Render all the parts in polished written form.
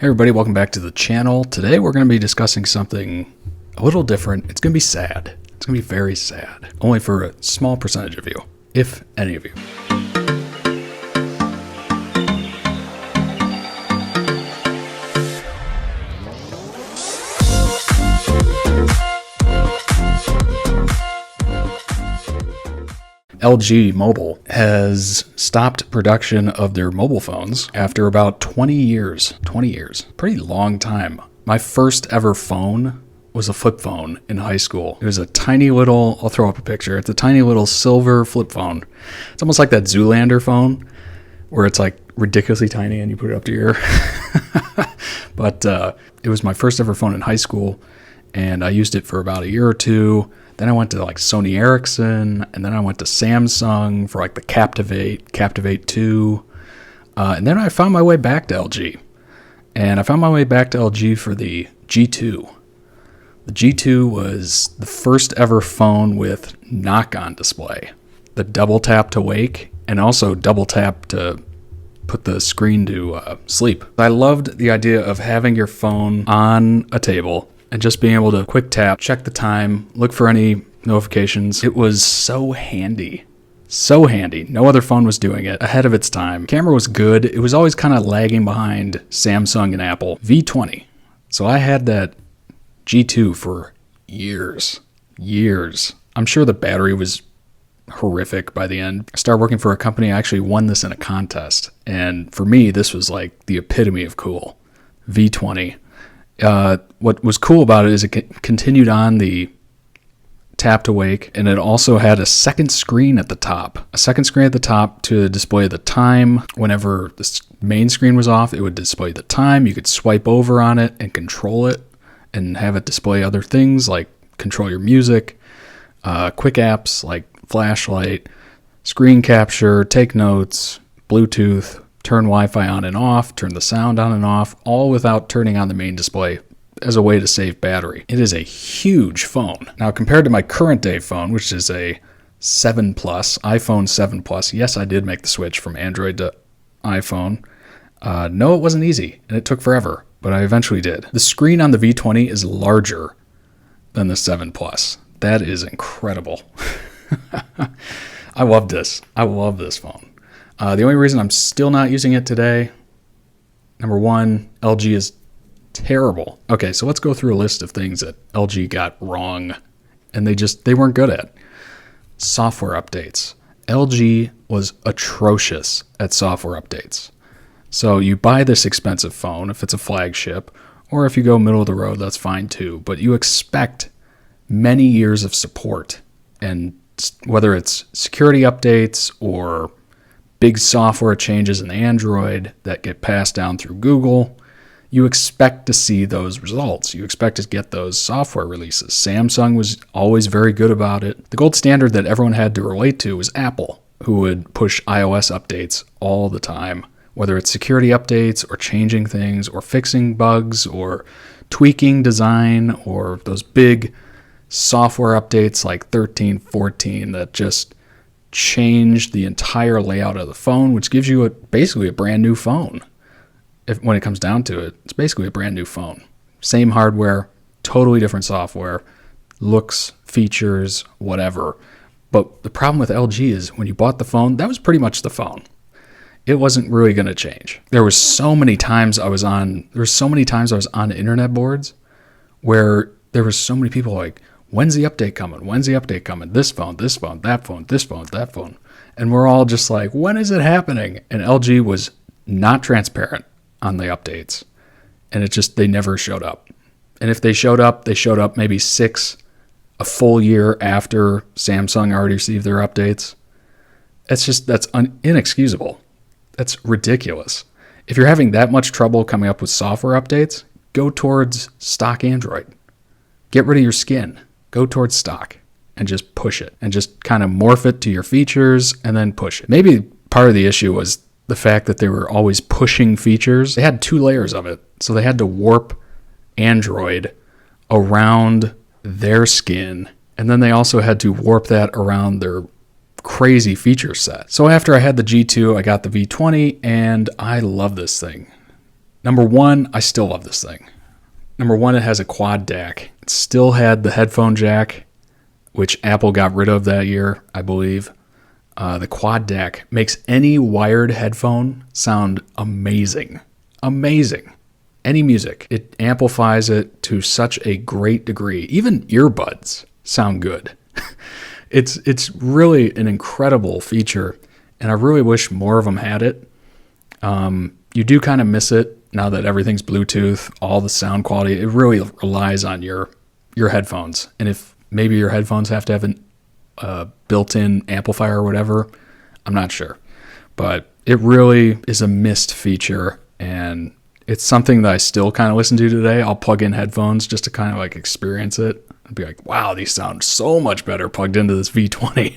Hey everybody, welcome back to the channel. Today we're going to be discussing something a little different. It's going to be sad. It's going to be very sad. Only for a small percentage of you, if any of you. LG Mobile has stopped production of their mobile phones after about 20 years. 20 years. Pretty long time. My first ever phone was a flip phone in high school. It was a tiny little, I'll throw up a picture. It's a tiny little silver flip phone. It's almost like that Zoolander phone where it's like ridiculously tiny and you put it up to your ear. But it was my first ever phone in high school and I used it for about a year or two. Then I went to like Sony Ericsson, and then I went to Samsung for like the Captivate 2. And then I found my way back to LG. And I found my way back to LG for the G2. The G2 was the first ever phone with knock-on display. The double tap to wake, and also double tap to put the screen to sleep. I loved the idea of having your phone on a table and just being able to quick tap, check the time, look for any notifications. It was so handy. So handy. No other phone was doing it. Ahead of its time. Camera was good. It was always kind of lagging behind Samsung and Apple. V20. So I had that G2 for years. Years. I'm sure the battery was horrific by the end. I started working for a company. I actually won this in a contest. And for me, this was like the epitome of cool. V20. What was cool about it is it continued on the tap to wake, and it also had a second screen at the top. A second screen at the top to display the time. Whenever the main screen was off, it would display the time. You could swipe over on it and control it and have it display other things like control your music, quick apps like flashlight, screen capture, take notes, Bluetooth, turn Wi-Fi on and off, turn the sound on and off, all without turning on the main display as a way to save battery. It is a huge phone. Now, compared to my current day phone, which is a 7 Plus, iPhone 7 Plus, yes, I did make the switch from Android to iPhone. No, it wasn't easy, and it took forever, but I eventually did. The screen on the V20 is larger than the 7 Plus. That is incredible. I love this. I love this phone. The only reason I'm still not using it today, number one, LG is terrible. Okay, so let's go through a list of things that LG got wrong and they weren't good at. Software updates. LG was atrocious at software updates. So you buy this expensive phone if it's a flagship, or if you go middle of the road, that's fine too, but you expect many years of support, and whether it's security updates or big software changes in Android that get passed down through Google, you expect to see those results. You expect to get those software releases. Samsung was always very good about it. The gold standard that everyone had to relate to was Apple, who would push iOS updates all the time, whether it's security updates or changing things or fixing bugs or tweaking design or those big software updates like 13, 14 that just change the entire layout of the phone, which gives you basically a brand new phone. When it comes down to it, it's basically a brand new phone. Same hardware, totally different software, looks, features, whatever. But the problem with LG is when you bought the phone, that was pretty much the phone. It wasn't really going to change. There were so many times I was on internet boards where there were so many people like, when's the update coming? When's the update coming? This phone, that phone, this phone, that phone. And we're all just like, when is it happening? And LG was not transparent on the updates. And they never showed up. And if they showed up maybe a full year after Samsung already received their updates. That's inexcusable. That's ridiculous. If you're having that much trouble coming up with software updates, go towards stock Android. Get rid of your skin. Go towards stock and just push it and just kind of morph it to your features and then push it. Maybe part of the issue was the fact that they were always pushing features. They had 2 layers of it. So they had to warp Android around their skin. And then they also had to warp that around their crazy feature set. So after I had the G2, I got the V20 and I love this thing. Number one, I still love this thing. Number one, it has a quad DAC. It still had the headphone jack, which Apple got rid of that year, I believe. The quad DAC makes any wired headphone sound amazing. Amazing. Any music. It amplifies it to such a great degree. Even earbuds sound good. It's really an incredible feature, and I really wish more of them had it. You do kind of miss it now that everything's Bluetooth, all the sound quality. It really relies on your headphones. And if maybe your headphones have to have a built-in amplifier or whatever, I'm not sure. But it really is a missed feature, and it's something that I still kind of listen to today. I'll plug in headphones just to kind of like experience it and be like, wow, these sound so much better plugged into this V20.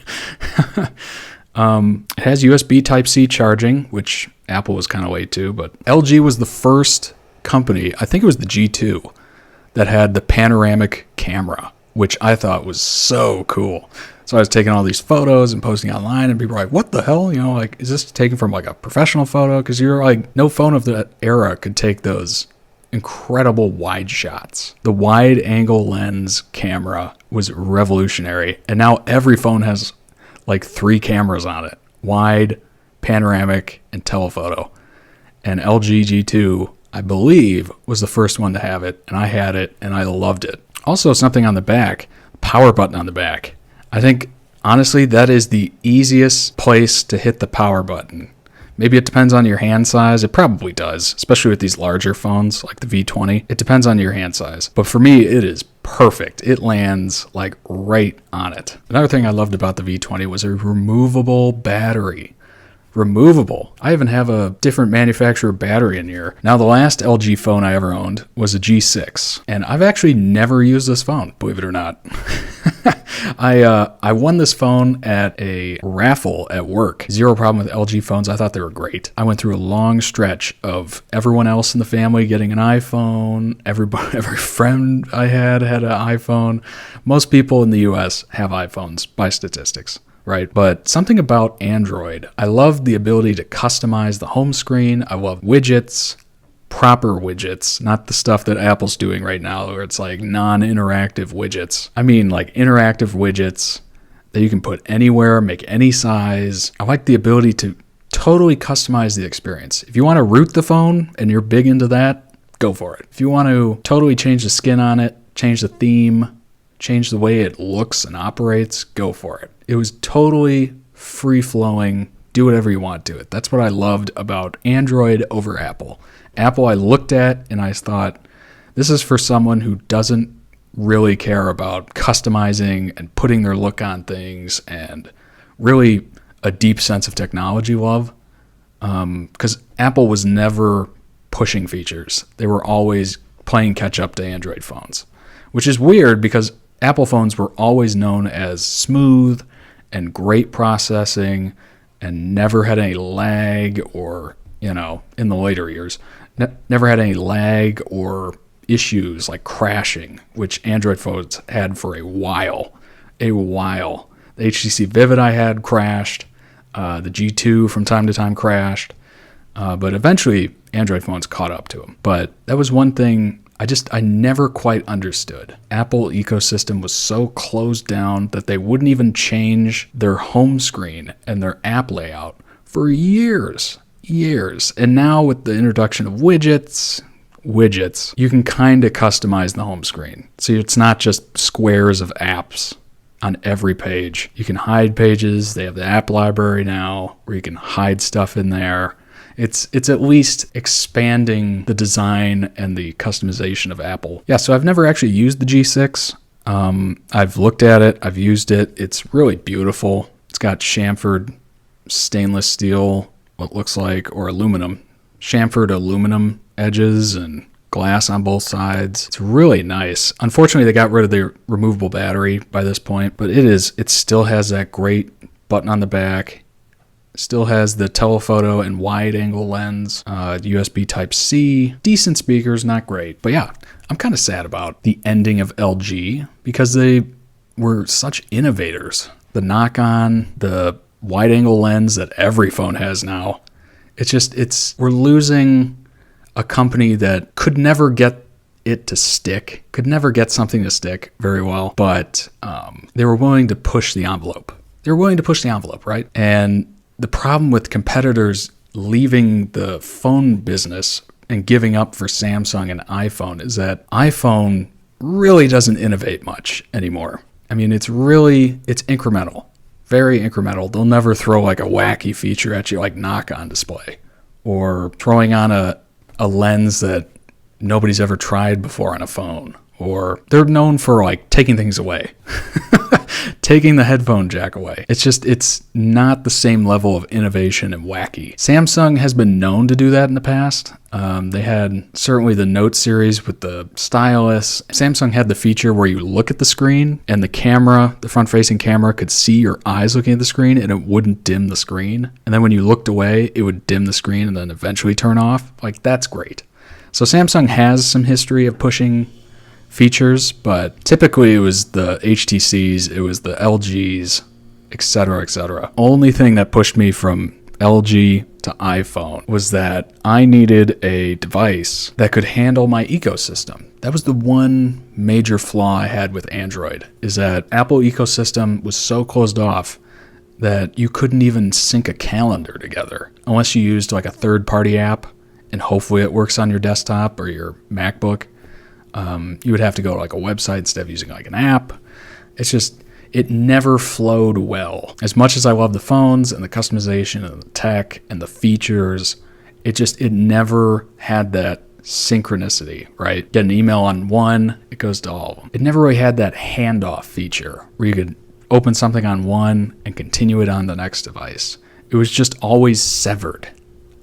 It has USB Type-C charging, which Apple was kind of late to, but LG was the first company, I think it was the G2, that had the panoramic camera, which I thought was so cool. So I was taking all these photos and posting online, and people were like, what the hell? You know, like, is this taken from like a professional photo? Because you're like, no phone of that era could take those incredible wide shots. The wide angle lens camera was revolutionary. And now every phone has like 3 cameras on it: wide, panoramic, and telephoto. And LG G2, I believe, was the first one to have it, and I had it, and I loved it. Also, something on the back, power button on the back. I think, honestly, that is the easiest place to hit the power button. Maybe it depends on your hand size. It probably does, especially with these larger phones like the V20. It depends on your hand size. But for me, it is perfect. It lands like right on it. Another thing I loved about the V20 was a removable battery. Removable. I even have a different manufacturer battery in here. Now, the last LG phone I ever owned was a G6, and I've actually never used this phone, believe it or not. I won this phone at a raffle at work. Zero problem with LG phones. I thought they were great. I went through a long stretch of everyone else in the family getting an iPhone. Every friend I had an iPhone. Most people in the US have iPhones by statistics. Right? But something about Android, I love the ability to customize the home screen. I love widgets, proper widgets, not the stuff that Apple's doing right now where it's like non-interactive widgets. I mean like interactive widgets that you can put anywhere, make any size. I like the ability to totally customize the experience. If you want to root the phone and you're big into that, go for it. If you want to totally change the skin on it, change the theme, change the way it looks and operates, go for it. It was totally free-flowing. Do whatever you want to it. That's what I loved about Android over Apple. Apple I looked at and I thought, this is for someone who doesn't really care about customizing and putting their look on things and really a deep sense of technology love. Because Apple was never pushing features. They were always playing catch-up to Android phones, which is weird because Apple phones were always known as smooth and great processing and never had any lag or, in the later years, never had any lag or issues like crashing, which Android phones had for a while. The HTC Vivid I had crashed. The G2 from time to time crashed. But eventually Android phones caught up to them. But that was one thing I never quite understood. Apple ecosystem was so closed down that they wouldn't even change their home screen and their app layout for years. And now with the introduction of widgets, you can kind of customize the home screen. So it's not just squares of apps on every page. You can hide pages. They have the app library now where you can hide stuff in there. It's at least expanding the design and the customization of Apple. Yeah, so I've never actually used the G6. I've looked at it. I've used it. It's really beautiful. It's got chamfered stainless steel, what looks like, or aluminum. Chamfered aluminum edges and glass on both sides. It's really nice. Unfortunately, they got rid of the removable battery by this point, but it still has that great button on the back. Still has the telephoto and wide angle lens, USB Type-C, decent speakers, not great. But yeah, I'm kind of sad about the ending of LG because they were such innovators. The knock-on, the wide angle lens that every phone has now. We're losing a company that could never get it to stick, could never get something to stick very well, but they were willing to push the envelope. They were willing to push the envelope, right? And the problem with competitors leaving the phone business and giving up for Samsung and iPhone is that iPhone really doesn't innovate much anymore. I mean, it's incremental, very incremental. They'll never throw like a wacky feature at you like knock-on display or throwing on a lens that nobody's ever tried before on a phone. Or they're known for like taking things away, taking the headphone jack away. It's not the same level of innovation and wacky. Samsung has been known to do that in the past. They had certainly the Note series with the stylus. Samsung had the feature where you look at the screen and the camera, the front-facing camera, could see your eyes looking at the screen and it wouldn't dim the screen. And then when you looked away, it would dim the screen and then eventually turn off. Like, that's great. So Samsung has some history of pushing features, but typically it was the HTCs, it was the LGs, etc., etc. Only thing that pushed me from LG to iPhone was that I needed a device that could handle my ecosystem. That was the one major flaw I had with Android, is that Apple ecosystem was so closed off that you couldn't even sync a calendar together unless you used like a third-party app, and hopefully it works on your desktop or your MacBook. You would have to go to like a website instead of using like an app. It never flowed well. As much as I love the phones and the customization and the tech and the features, it never had that synchronicity, right? Get an email on one, it goes to all of them. It never really had that handoff feature where you could open something on one and continue it on the next device. It was just always severed.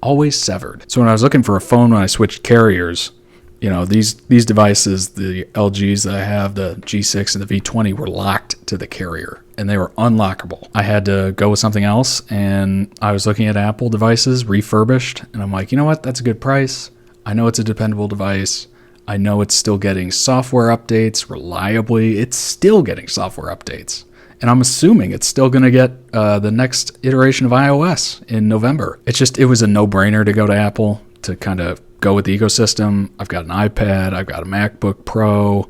Always severed. So when I was looking for a phone when I switched carriers, you know, these devices, the LGs that I have, the G6 and the V20, were locked to the carrier, and they were unlockable. I had to go with something else, and I was looking at Apple devices refurbished, and I'm like, you know what? That's a good price. I know it's a dependable device. I know it's still getting software updates reliably. It's still getting software updates. And I'm assuming it's still going to get the next iteration of iOS in November. It was a no-brainer to go to Apple, to kind of go with the ecosystem. I've got an iPad. I've got a MacBook Pro.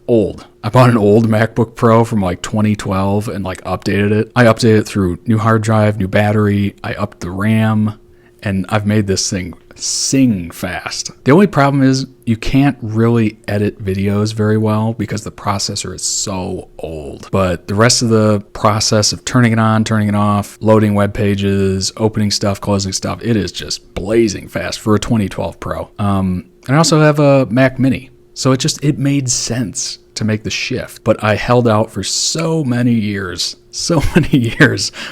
Old. I bought an old MacBook Pro from like 2012 and like updated it. I updated it through new hard drive, new battery. I upped the RAM, and I've made this thing sing fast. The only problem is you can't really edit videos very well because the processor is so old. But the rest of the process of turning it on, turning it off, loading web pages, opening stuff, closing stuff, it is just blazing fast for a 2012 Pro. And I also have a Mac Mini. So it made sense to make the shift. But I held out for so many years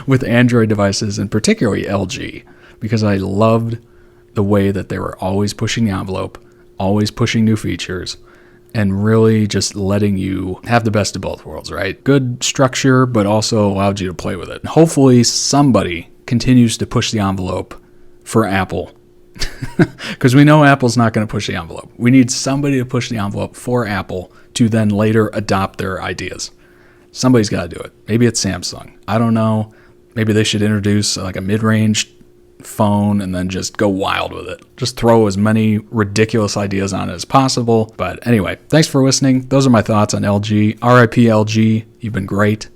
with Android devices, and particularly LG, because I loved the way that they were always pushing the envelope, always pushing new features, and really just letting you have the best of both worlds, right? Good structure, but also allowed you to play with it. And hopefully somebody continues to push the envelope for Apple, because we know Apple's not going to push the envelope. We need somebody to push the envelope for Apple to then later adopt their ideas. Somebody's got to do it. Maybe it's Samsung. I don't know. Maybe they should introduce like a mid-range phone and then just go wild with it. Just throw as many ridiculous ideas on it as possible. But anyway, thanks for listening. Those are my thoughts on LG. RIP LG, you've been great.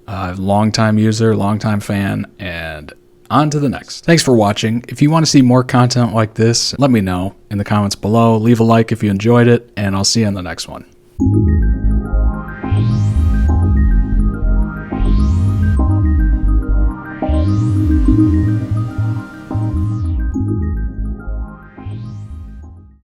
Long-time user, long-time fan, and on to the next. Thanks for watching. If you want to see more content like this, let me know in the comments below. Leave a like if you enjoyed it, and I'll see you in the next one.